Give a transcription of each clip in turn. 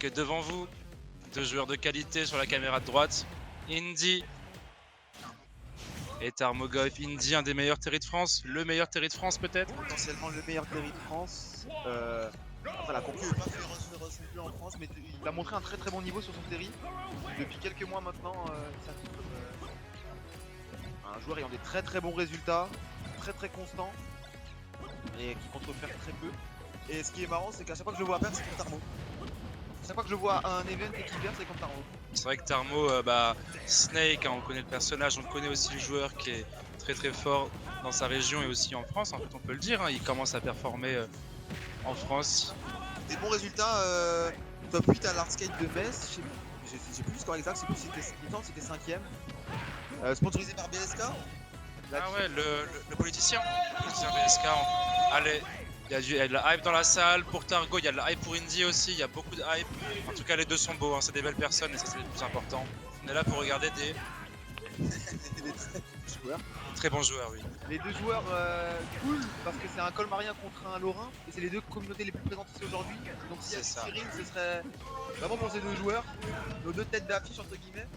Ok, devant vous, deux joueurs de qualité sur la caméra de droite. Indy et Tarmogoyf. Indy, un des meilleurs terry de France, le meilleur terry de France peut-être. Potentiellement le meilleur terry de France. Après la concu n'est pas féroce non plus en France, mais il a montré un très très bon niveau sur son terry. Depuis quelques mois maintenant, il s'affiche comme un joueur ayant des très très bons résultats, très très constant et qui contrefère très peu. Et ce qui est marrant, c'est qu'à chaque fois que je le vois perdre, c'est contre Tarmo. Chaque fois que je vois un event et qu'il perd, c'est contre Tarmo. C'est vrai que Tarmo, Snake, hein, on connaît le personnage, on connaît aussi le joueur qui est très très fort dans sa région et aussi en France, en fait on peut le dire, hein, il commence à performer en France. Des bons résultats, top 8 à l'Artskate de Metz, j'ai plus le score exact, c'était 5ème. Sponsorisé par BSK. Ah ouais, le politicien BSK. Allez, il y a de la hype dans la salle pour Targo, il y a de la hype pour Indy aussi, il y a beaucoup de hype. En tout cas, les deux sont beaux, hein, c'est des belles personnes et ça c'est le plus important. On est là pour regarder des très bons joueurs, oui. Les deux joueurs cool parce que c'est un colmarien contre un lorrain et c'est les deux communautés les plus présentes ici aujourd'hui. Donc si c'est Cyril, ce serait vraiment pour ces deux joueurs, nos deux têtes d'affiche entre guillemets.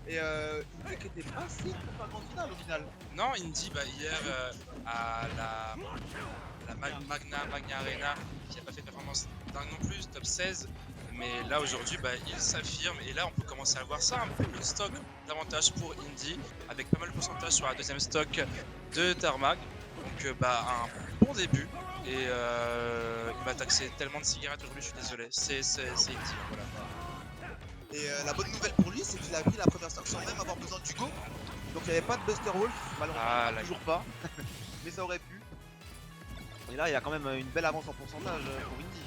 Et vous inquiétez pas si pour un grand final au final. Non, Indy, hier à la Magna Arena, qui n'a pas fait de performance dingue non plus, top 16. Mais là aujourd'hui, il s'affirme et là on peut commencer à voir ça, un peu le stock davantage pour Indy, avec pas mal de pourcentage sur la deuxième stock de Tarmac. Donc un bon début et il m'a taxé tellement de cigarettes aujourd'hui, je suis désolé. C'est Indy, voilà. Et la bonne nouvelle pour lui, c'est qu'il a pris la première stock sans même avoir besoin du go. Donc il n'y avait pas de Buster Wolf, malheureusement toujours pas, mais ça aurait pu. Et là il y a quand même une belle avance en pourcentage pour Indy.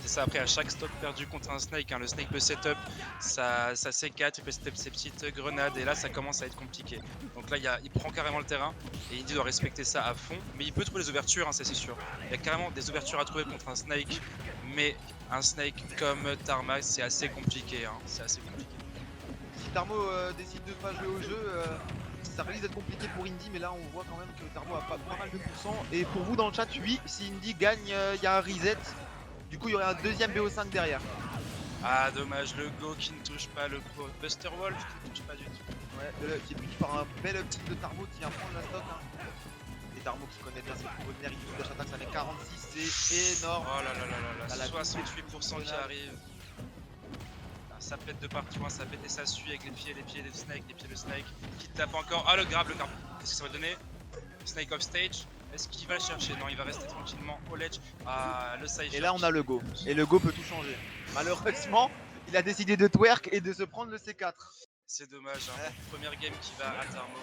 C'est ça, après à chaque stock perdu contre un Snake, hein, le Snake peut setup sa C4, il peut setup ses petites grenades et là ça commence à être compliqué. Donc là il prend carrément le terrain et Indy doit respecter ça à fond, mais il peut trouver les ouvertures, hein, ça c'est sûr. Il y a carrément des ouvertures à trouver contre un Snake, mais un Snake comme Tarmac c'est assez compliqué, hein, c'est assez compliqué. Si Tarmo décide de pas jouer au jeu, ça risque d'être compliqué pour Indy, mais là on voit quand même que Tarmo a pas mal de pourcents. Et pour vous dans le chat, oui, si Indy gagne, il y a un reset. Du coup, il y aurait un deuxième BO5 derrière. Ah, dommage, le Go qui ne touche pas, le Buster Wolf qui ne touche pas du tout. Ouais, qui est puni par un bel uptick de Tarmo qui vient prendre la stock. Hein. Et Tarmo qui connaît bien ses premières il dash attack, ça met 46, c'est énorme. Oh là là là là là, 68% qui arrive. Ça pète de partout, hein, ça pète et ça suit avec les pieds de Snake, les pieds de Snake qui tape encore. Ah, le grab. Qu'est-ce que ça va donner? Snake off stage. Est-ce qu'il va le chercher? Non, il va rester tranquillement au ledge. Ah, le side. Et là, on a le go. Et le go peut tout changer. Malheureusement, il a décidé de twerk et de se prendre le C4. C'est dommage, hein. Première game qui va à Tarmo.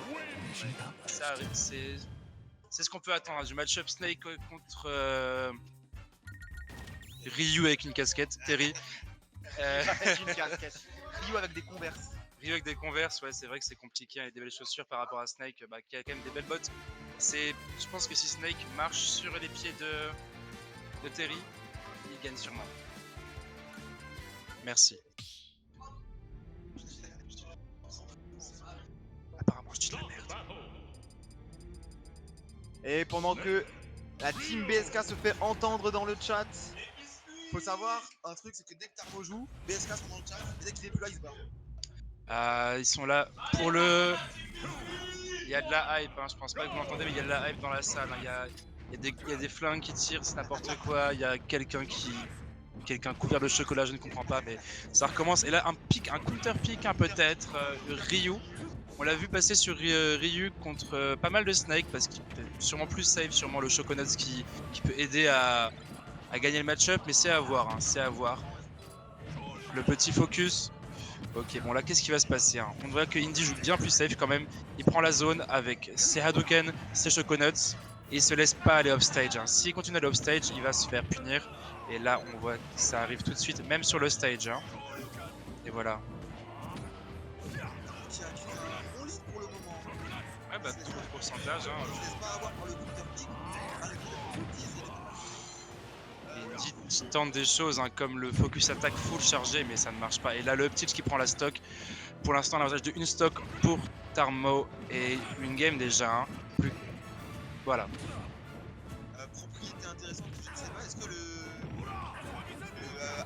Ça arrive, c'est ce qu'on peut attendre, hein, du match-up Snake contre Ryu avec une casquette, Terry. Avec une casquette. Ryu avec des converses. Ryu avec des converses, ouais, c'est vrai que c'est compliqué avec des belles chaussures par rapport à Snake qui a quand même des belles bottes. Je pense que si Snake marche sur les pieds de Terry, il gagne sûrement. Merci. Apparemment, je dis de la merde. Et pendant que la team BSK se fait entendre dans le chat, faut savoir un truc, c'est que dès que Tarmo joue, BSK sont dans le chat, et dès qu'il est plus là, ils se barrent. Ils sont là pour le... Il y a de la hype, hein. Je pense pas que vous l'entendez, mais il y a de la hype dans la salle, hein. Il y a des flingues qui tirent, c'est n'importe quoi. Il y a quelqu'un couvert de chocolat, je ne comprends pas, mais ça recommence. Et là, un counter pick, hein, peut-être, Ryu. On l'a vu passer sur Ryu contre pas mal de Snake parce qu'il peut sûrement plus save, sûrement le Choconuts qui peut aider à gagner le match-up, mais c'est à voir, hein, c'est à voir. Le petit focus. Ok, bon là, qu'est-ce qui va se passer, hein? On voit que Indy joue bien plus safe quand même. Il prend la zone avec ses Hadouken, ses Choconuts, et il se laisse pas aller off-stage, hein. S'il continue à aller off-stage, il va se faire punir. Et là, on voit que ça arrive tout de suite, même sur le stage, hein. Et voilà. Qui a un bon lead pour le moment. Ouais, bah, tout le pourcentage, hein. Il se laisse pas avoir par le counter pick. Il tente des choses, hein, comme le focus attack full chargé, mais ça ne marche pas. Et là, le Uptilch qui prend la stock. Pour l'instant, l'avantage de une stock pour Tarmo et une game déjà. Hein. Voilà. Propriété intéressante, je ne sais pas, est-ce que le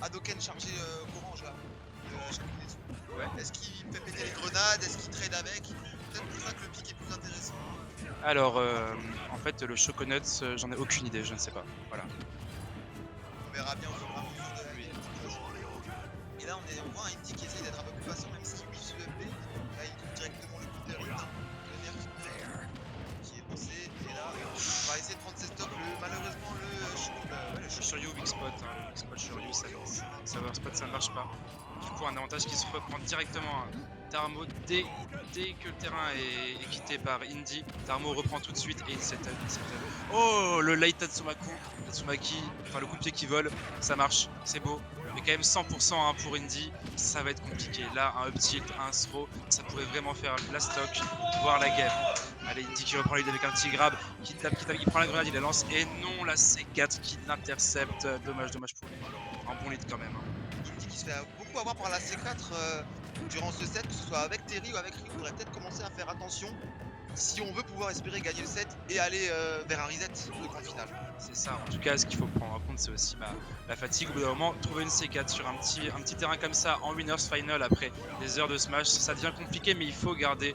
Hadoken chargé orange là. Shinogetsu. Ouais. Est-ce qu'il fait péter les grenades? Est-ce qu'il trade avec? Peut-être pour ça que le pic est plus intéressant. Alors, en fait, le Choconuts, j'en ai aucune idée, je ne sais pas. Voilà. On verra bien au fur et à mesure de la game. Et là on voit un Indy qui essaye d'être un peu plus patient même s'il whiff ce FB. Là il trouve directement le counter Indy. Le nerf qui est passé. Et là on va essayer de prendre ses stocks. Malheureusement le Shoryu, Big Spot, hein, le Big Spot Shoryu, ça spot, ça ne marche pas. Du coup, un avantage qui se reprend directement. Hein. Tarmo, dès que le terrain est quitté par Indy, Tarmo reprend tout de suite et il setup. Oh, le light Tatsumaki, enfin le coup de pied qui vole, ça marche, c'est beau. Mais quand même 100% hein, pour Indy, ça va être compliqué. Là, un up tilt, un throw, ça pourrait vraiment faire la stock, voire la game. Allez, Indy qui reprend l'idée avec un petit grab, qui tape, il prend la grenade, il la lance, et non, la C4 qui l'intercepte. Dommage pour lui. Un bon lead quand même. Hein. Indy qui se fait beaucoup avoir par la C4 durant ce set, que ce soit avec Terry ou avec Ryu. On devrait peut-être commencer à faire attention si on veut pouvoir espérer gagner le set et aller vers un reset de grand final. C'est ça, en tout cas, ce qu'il faut prendre en compte, c'est aussi la fatigue. Au bout d'un moment, trouver une C4 sur un petit terrain comme ça, en winners final, après des heures de smash, ça devient compliqué, mais il faut garder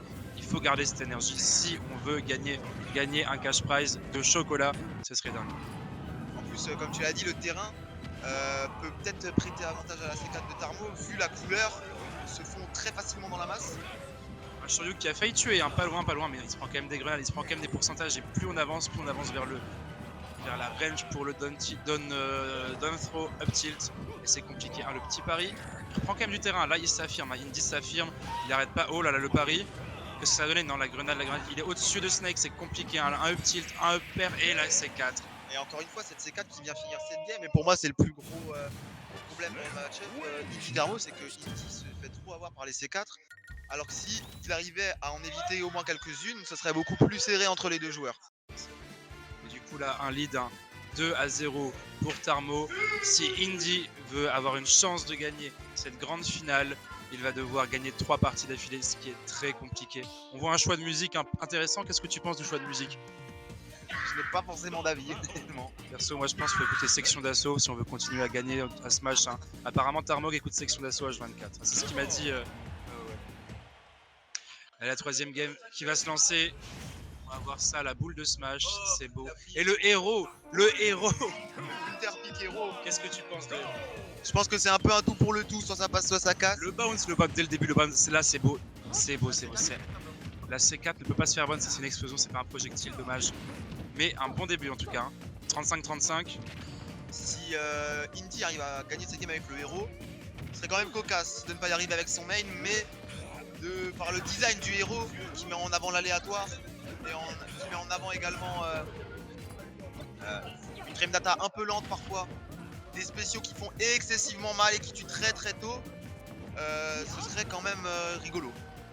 cette énergie. Si on veut gagner un cash prize de chocolat, ce serait dingue. En plus, comme tu l'as dit, le terrain peut peut-être prêter avantage à la C4 de Tarmo, vu la couleur, ils se font très facilement dans la masse. Un Shoryu qui a failli tuer, hein, pas loin, mais il se prend quand même des grenades, il se prend quand même des pourcentages, et plus on avance vers la range pour le down throw, up tilt, et c'est compliqué. Hein, le petit pari, il prend quand même du terrain, là il s'affirme, hein, Indy s'affirme, il n'arrête pas. Oh là là, le pari, qu'est-ce que ça a donné? Non, la grenade, il est au-dessus de Snake, c'est compliqué, hein, un up tilt, un up pair, et la C4. Et encore une fois, cette C4 qui vient finir cette game, et pour moi c'est le plus gros problème dans le match-up Indy Tarmo, c'est que Indy se fait trop avoir par les C4, alors que si il arrivait à en éviter au moins quelques-unes, ce serait beaucoup plus serré entre les deux joueurs. Et du coup là, un lead 2-0 pour Tarmo. Si Indy veut avoir une chance de gagner cette grande finale, il va devoir gagner 3 parties d'affilée, ce qui est très compliqué. On voit un choix de musique intéressant. Qu'est-ce que tu penses du choix de musique? Je n'ai pas forcément d'avis, honnêtement. Perso, moi je pense qu'il faut écouter Section d'Assaut si on veut continuer à gagner à Smash. Hein. Apparemment, Tarmo écoute Section d'Assaut H24. C'est ce qu'il m'a dit. Et la troisième game qui va se lancer. On va voir ça, la boule de Smash, c'est beau. Et le héros Interpic héros. Qu'est-ce que tu penses de héros? Je pense que c'est un peu un tout pour le tout, soit ça passe, soit ça casse. Le bounce dès le début, le bounce, là c'est beau. C'est beau. La C4 ne peut pas se faire bounce, c'est une explosion, c'est pas un projectile, dommage. Mais un bon début en tout cas. 35-35. Si Indy arrive à gagner cette game avec le héros, ce serait quand même cocasse de ne pas y arriver avec son main, mais par le design du héros qui met en avant l'aléatoire et qui met en avant également une frame data un peu lente parfois, des spéciaux qui font excessivement mal et qui tuent très tôt, ce serait quand même rigolo.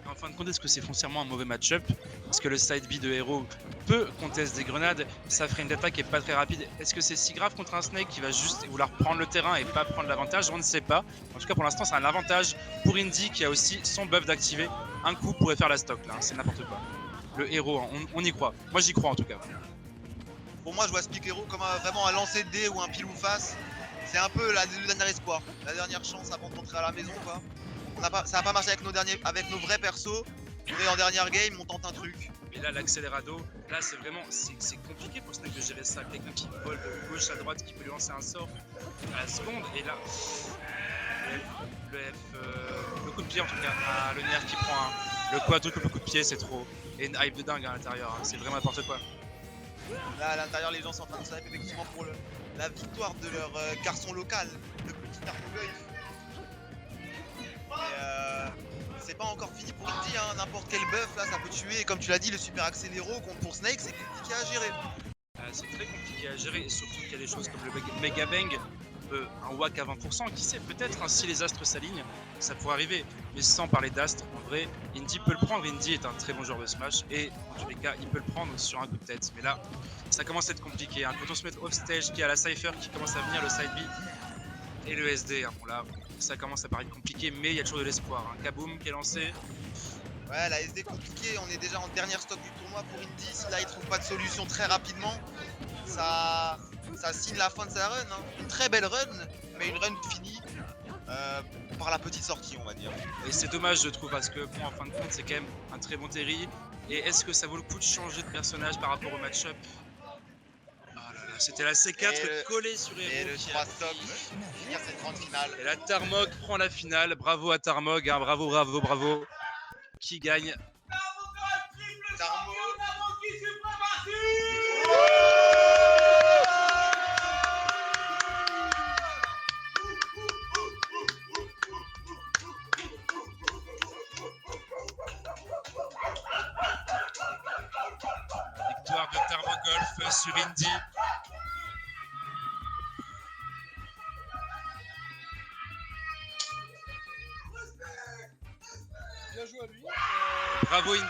En fin de compte, est-ce que c'est foncièrement un mauvais match-up? Parce que le side B de héros peut contester des grenades, sa frame d'attaque est pas très rapide. Est-ce que c'est si grave contre un Snake qui va juste vouloir prendre le terrain et pas prendre l'avantage? On ne sait pas. En tout cas, pour l'instant, c'est un avantage pour Indy qui a aussi son buff d'activer. Un coup pourrait faire la stock là, hein, c'est n'importe quoi. Le héros, hein, on y croit. Moi, j'y crois en tout cas. Pour moi, je vois Speak Hero comme vraiment un lancer de dés ou un pile ou face. C'est un peu le dernier espoir, la dernière chance avant de rentrer à la maison, quoi. Ça n'a pas marché avec nos vrais persos, mais en dernière game on tente un truc. Mais là l'accélérado, là c'est vraiment c'est compliqué pour Snake de gérer ça. Quelqu'un qui vole de gauche à droite qui peut lui lancer un sort à la seconde, et là le coup de pied en tout cas, le nerf qui prend le quadruple coup de pied, c'est trop. Et une hype de dingue à l'intérieur, hein. C'est vraiment n'importe quoi. Là à l'intérieur les gens sont en train de s'hype effectivement pour la victoire de leur garçon local, le petit Armougueil. C'est pas encore fini pour Indy, hein. N'importe quel buff là ça peut tuer, et comme tu l'as dit le super accéléro contre pour Snake c'est compliqué à gérer. C'est très compliqué à gérer, et surtout qu'il y a des choses comme le Mega Bang, un whack à 20%, qui sait, peut-être hein, si les astres s'alignent, ça pourrait arriver. Mais sans parler d'astres, en vrai, Indy peut le prendre. Indy est un très bon joueur de Smash, et dans tous les cas, il peut le prendre sur un coup de tête. Mais là, ça commence à être compliqué. Hein. Quand on se met off stage, qui a la Cypher qui commence à venir, le side B et le SD, hein. Bon là, ça commence à paraître compliqué, mais il y a toujours de l'espoir. Hein. Kaboom qui est lancé. Ouais, la SD compliquée, on est déjà en dernière stock du tournoi pour Indy. Si là il trouve pas de solution très rapidement, ça signe la fin de sa run. Hein. Une très belle run, mais une run finie par la petite sortie, on va dire. Et c'est dommage, je trouve, parce que bon, en fin de compte, c'est quand même un très bon Terry. Et est-ce que ça vaut le coup de changer de personnage par rapport au match-up? Ah là là, c'était la C4 Et collée sur Hero. Et le qui 3 a stop, pris. finir cette grande finale. Et là, Tarmog prend la finale. Bravo à Tarmog, hein. Bravo, bravo, bravo. Qui gagne? Tarmo. Victoire de Tarmogolf sur Indy. Bien joué à lui. Bravo Indy.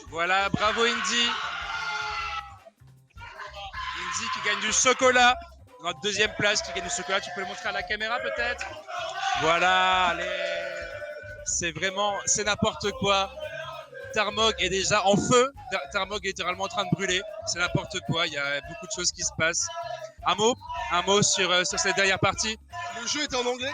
Voilà, bravo Indy. Indy qui gagne du chocolat. Notre deuxième place qui gagne du chocolat. Tu peux le montrer à la caméra peut-être? Voilà, allez. C'est vraiment, c'est n'importe quoi. Tarmog est déjà en feu. Tarmog est littéralement en train de brûler. C'est n'importe quoi. Il y a beaucoup de choses qui se passent. Un mot sur cette dernière partie. Le jeu était en anglais.